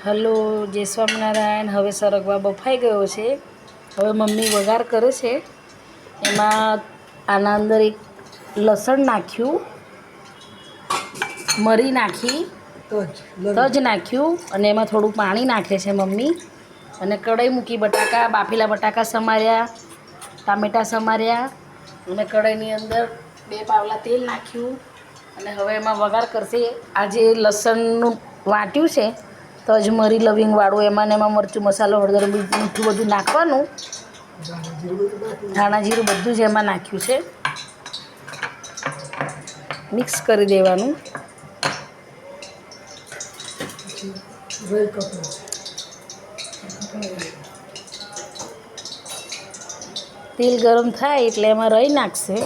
Hello, જય સ્વામિનારાયણ. હવે સરગવા બફાઈ ગયો છે. હવે મમ્મી વઘાર કરે છે. એમાં આના અંદર એક લસણ નાખ્યું, મરી નાખી, તજ નાખ્યું અને એમાં થોડું પાણી નાખે છે મમ્મી. અને કઢાઈ મૂકી, બટાકા બાફેલા બટાકા સમાર્યા, ટામેટાં સમાર્યા અને કઢાઈની અંદર 2 પાવલા તેલ નાખ્યું. અને હવે એમાં વઘાર કરશે. આ જે લસણનું વાટ્યું છે, તજ મરી લવિંગવાળું, એમાં ને એમાં મરચું મસાલો હળદર મીઠું બધું નાખવાનું. ધાણા જીરું બધું જ એમાં નાખ્યું છે. મિક્સ કરી દેવાનું. તેલ ગરમ થાય એટલે એમાં રાઈ નાખશે,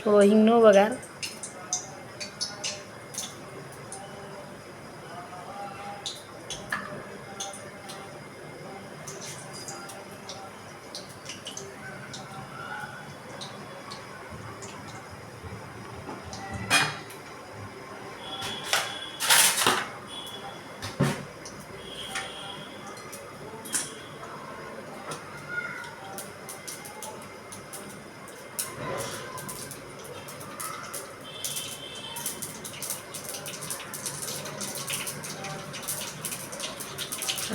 થોડો હિંગનો વઘાર.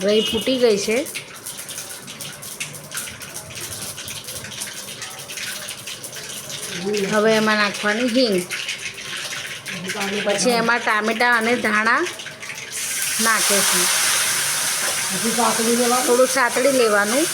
રાઈ ફૂટી ગઈ છે. હવે એમાં નાખવાની હિંગ, પછી એમાં ટામેટાં અને ધાણા નાખે છે. થોડું સાતળી લેવાનું.